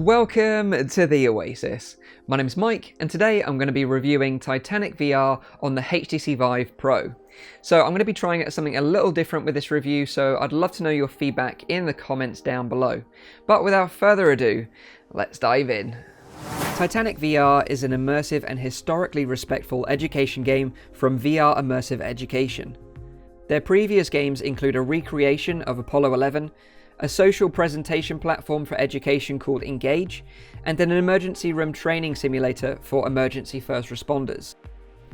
Welcome to the Oasis. My name is Mike, and today I'm going to be reviewing Titanic VR on the HTC Vive Pro. So I'm going to be trying something a little different with this review, so I'd love to know your feedback in the comments down below. But without further ado, let's dive in. Titanic VR is an immersive and historically respectful education game from VR Immersive Education. Their previous games include a recreation of Apollo 11, a social presentation platform for education called Engage, and an emergency room training simulator for emergency first responders.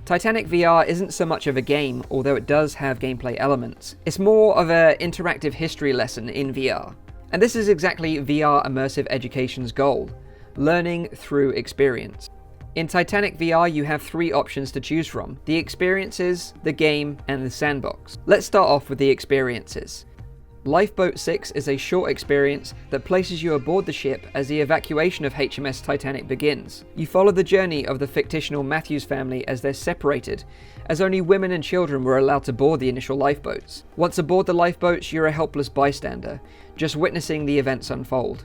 Titanic VR isn't so much of a game, although it does have gameplay elements. It's more of an interactive history lesson in VR. And this is exactly VR Immersive Education's goal: learning through experience. In Titanic VR, you have three options to choose from: the experiences, the game, and the sandbox. Let's start off with the experiences. Lifeboat 6 is a short experience that places you aboard the ship as the evacuation of HMS Titanic begins. You follow the journey of the fictional Matthews family as they're separated, as only women and children were allowed to board the initial lifeboats. Once aboard the lifeboats, you're a helpless bystander, just witnessing the events unfold.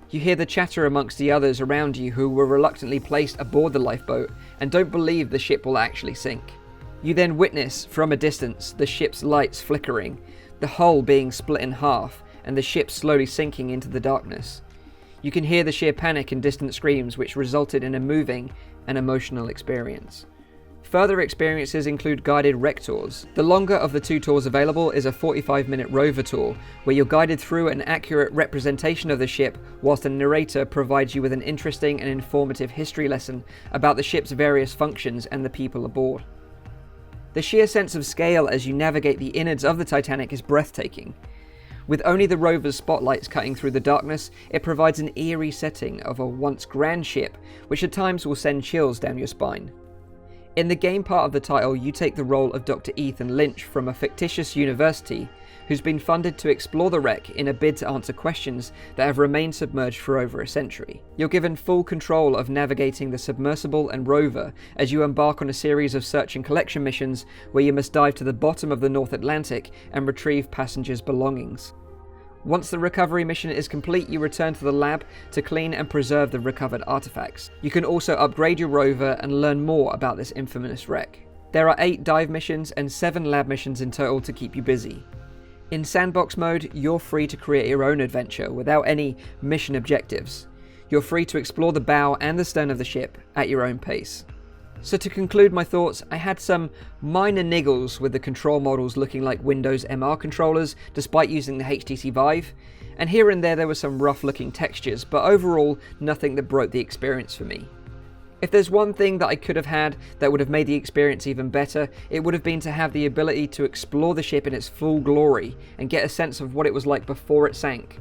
You hear the chatter amongst the others around you who were reluctantly placed aboard the lifeboat and don't believe the ship will actually sink. You then witness, from a distance, the ship's lights flickering, the hull being split in half, and the ship slowly sinking into the darkness. You can hear the sheer panic and distant screams, which resulted in a moving and emotional experience. Further experiences include guided wreck tours. The longer of the two tours available is a 45-minute rover tour, where you're guided through an accurate representation of the ship, whilst a narrator provides you with an interesting and informative history lesson about the ship's various functions and the people aboard. The sheer sense of scale as you navigate the innards of the Titanic is breathtaking. With only the rover's spotlights cutting through the darkness, it provides an eerie setting of a once grand ship, which at times will send chills down your spine. In the game part of the title, you take the role of Dr. Ethan Lynch from a fictitious university who's been funded to explore the wreck in a bid to answer questions that have remained submerged for over a century. You're given full control of navigating the submersible and rover as you embark on a series of search and collection missions where you must dive to the bottom of the North Atlantic and retrieve passengers' belongings. Once the recovery mission is complete, you return to the lab to clean and preserve the recovered artifacts. You can also upgrade your rover and learn more about this infamous wreck. There are 8 dive missions and 7 lab missions in total to keep you busy. In sandbox mode, you're free to create your own adventure without any mission objectives. You're free to explore the bow and the stern of the ship at your own pace. So to conclude my thoughts, I had some minor niggles with the control models looking like Windows MR controllers despite using the HTC Vive, and here and there were some rough looking textures, but overall nothing that broke the experience for me. If there's one thing that I could have had that would have made the experience even better, it would have been to have the ability to explore the ship in its full glory and get a sense of what it was like before it sank.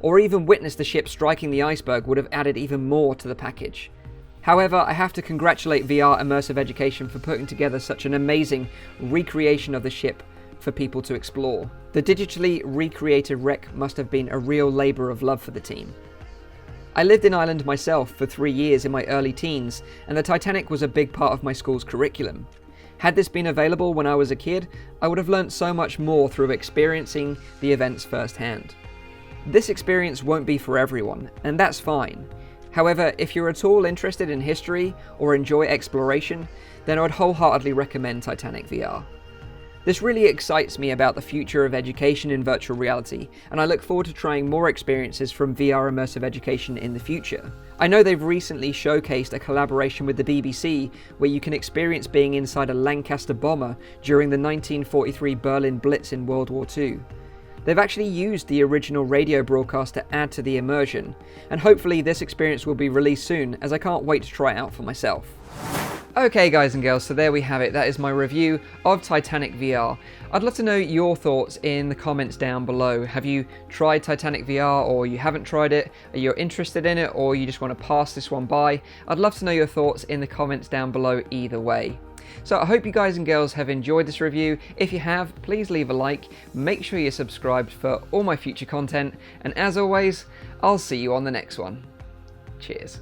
Or even witness the ship striking the iceberg would have added even more to the package. However, I have to congratulate VR Immersive Education for putting together such an amazing recreation of the ship for people to explore. The digitally recreated wreck must have been a real labour of love for the team. I lived in Ireland myself for 3 years in my early teens, and the Titanic was a big part of my school's curriculum. Had this been available when I was a kid, I would have learnt so much more through experiencing the events firsthand. This experience won't be for everyone, and that's fine. However, if you're at all interested in history or enjoy exploration, then I would wholeheartedly recommend Titanic VR. This really excites me about the future of education in virtual reality, and I look forward to trying more experiences from VR Immersive Education in the future. I know they've recently showcased a collaboration with the BBC where you can experience being inside a Lancaster bomber during the 1943 Berlin Blitz in World War II. They've actually used the original radio broadcast to add to the immersion, and hopefully this experience will be released soon, as I can't wait to try it out for myself. Okay guys and girls, so there we have it. That is my review of Titanic VR. I'd love to know your thoughts in the comments down below. Have you tried Titanic VR, or you haven't tried it? Are you interested in it, or you just want to pass this one by? I'd love to know your thoughts in the comments down below either way. So I hope you guys and girls have enjoyed this review. If you have, please leave a like, make sure you're subscribed for all my future content, and as always, I'll see you on the next one. Cheers.